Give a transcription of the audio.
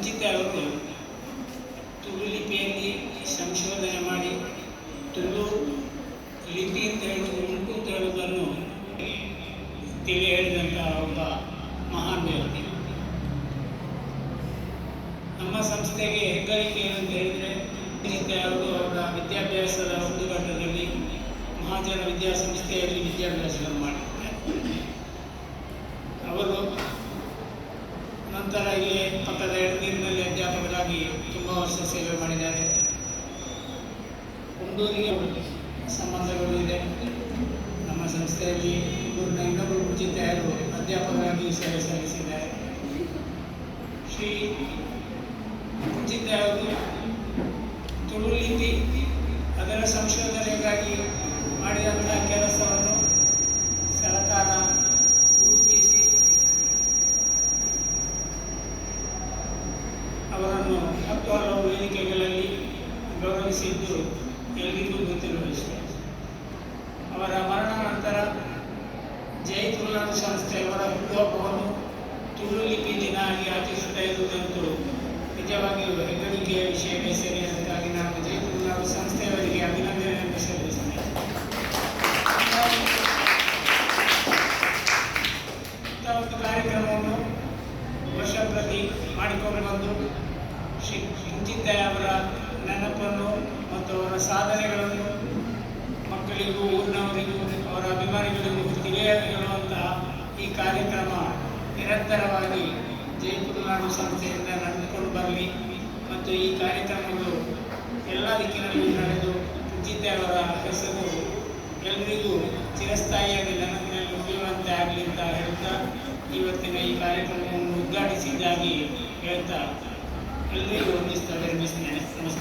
ಮುಂಚಿತ ಅವರು ತುಳು ಲಿಪಿಯಲ್ಲಿ ಸಂಶೋಧನೆ ಮಾಡಿ ತುಳು ಲಿಪಿ ಅಂತ ಹೇಳುವುದು ಉಂಟು ಅಂತ ಹೇಳುವುದನ್ನು ತಿಳಿ ಹೇಳಿದಂತಹ ಒಬ್ಬ ಮಹಾನ್ ವ್ಯಕ್ತಿ. ನಮ್ಮ ಸಂಸ್ಥೆಗೆ ಹೆಗ್ಗಳಿಕೆ ಏನಂತ ಹೇಳಿದರೆ, ಅವರು ಅವರ ವಿದ್ಯಾಭ್ಯಾಸದ ಒಂದು ಘಟ್ಟದಲ್ಲಿ ಮಹಾಜನ ವಿದ್ಯಾಸಂಸ್ಥೆಯಲ್ಲಿ ವಿದ್ಯಾಭ್ಯಾಸವನ್ನು ಮಾಡಿದ್ದಾರೆ. ಅವರು ನಂತರ ಇಲ್ಲಿ ಪಕ್ಕದ ಎಡನೀರಿನಲ್ಲಿ ಅಧ್ಯಾಪಕರಾಗಿ ತುಂಬ ವರ್ಷ ಸೇವೆ ಮಾಡಿದ್ದಾರೆ. ಕುಂಡೂರಿಗೆ ಸಂಬಂಧಗಳು ಇದೆ. ನಮ್ಮ ಸಂಸ್ಥೆಯಲ್ಲಿ ಇನ್ನೊಬ್ಬರು ಮುಂಚಿತರು ಅಧ್ಯಾಪಕರಾಗಿ ಸೇವೆ ಸಲ್ಲಿಸಿದ್ದಾರೆ. ಶ್ರೀ ಮುಂಚಿತರು ತುಳು ಲಿಪಿ ಅದರ ಸಂಶೋಧನೆಗಾಗಿ ಮಾಡಿದಂತಹ ಕೆಲಸವನ್ನು ಸರ್ಕಾರ ಗುರುತಿಸಿ ಅವರನ್ನು ಹಲವು ವೇದಿಕೆಗಳಲ್ಲಿ ಗೌರವಿಸಿದ್ದು ಎಲ್ಲರಿಗೂ ಗೊತ್ತಿರುವ ವಿಷಯ. ಅವರ ಮರಣ ನಂತರ ಜೈ ತುಳುನಾಡು ಸಂಸ್ಥೆಯವರ ಹುಟ್ಟುಹಬ್ಬವನ್ನು ತುಳು ಲಿಪಿ ದಿನ ಆಗಿ ಆಚರಿಸುತ್ತಾ ಇರುವುದಂತೂ ನಿಜವಾಗಿಯೂ ಹೆಗ್ಗಳಿಕೆಯ ವಿಷಯವೇ ಸರಿ. ಅದಕ್ಕಾಗಿ ನಾನು ಜೈ ತುಳುನಾಡು ಸಂಸ್ಥೆಯವರಿಗೆ ಅಭಿನಂದನೆಯನ್ನು ಸಲ್ಲಿಸುತ್ತೇನೆ. ಇಂಥ ಒಂದು ಕಾರ್ಯಕ್ರಮವನ್ನು ವರ್ಷ ಪ್ರತಿ ಮಾಡಿಕೊಂಡು ಬಂದು ಶ್ರೀ ಮುಂಚಿತಯ್ಯ ಅವರ ನೆನಪನ್ನು ಮತ್ತು ಅವರ ಸಾಧನೆಗಳನ್ನು ಮಕ್ಕಳಿಗೂ ಊರಿನವರಿಗೂ ಅವರ ಅಭಿಮಾನಿಗಳಿಗೂ ತಿಳಿಯಲಿರುವಂತಹ ಈ ಕಾರ್ಯಕ್ರಮ ನಿರಂತರವಾಗಿ ಜೈ ತುಳುನಾಡು ಸಂಸ್ಥೆಯಿಂದ ನಡೆದುಕೊಂಡು ಬರಲಿ ಮತ್ತು ಈ ಕಾರ್ಯಕ್ರಮಗಳು ಎಲ್ಲ ದಿಕ್ಕಿನಲ್ಲಿ ನಡೆದು ಮುಂಚಿತಯ್ಯ ಅವರ ಹೆಸರು ಎಲ್ಲರಿಗೂ ಚಿರಸ್ಥಾಯಿಯಾಗಿ ನೆನಪಿನಲ್ಲಿ ಉಳಿಯುವಂತೆ ಆಗಲಿ ಅಂತ ಹೇಳ್ತಾ ಇವತ್ತಿನ ಈ ಕಾರ್ಯಕ್ರಮವನ್ನು ಉದ್ಘಾಟಿಸಿದ್ದಾಗಿ ಹೇಳ್ತಾ ಎಲ್ಲರಿಗೂ ವಂದಿಸ್ತಾ ವಿರಮಿಸ್ತೇನೆ. ನಮಸ್ಕಾರ.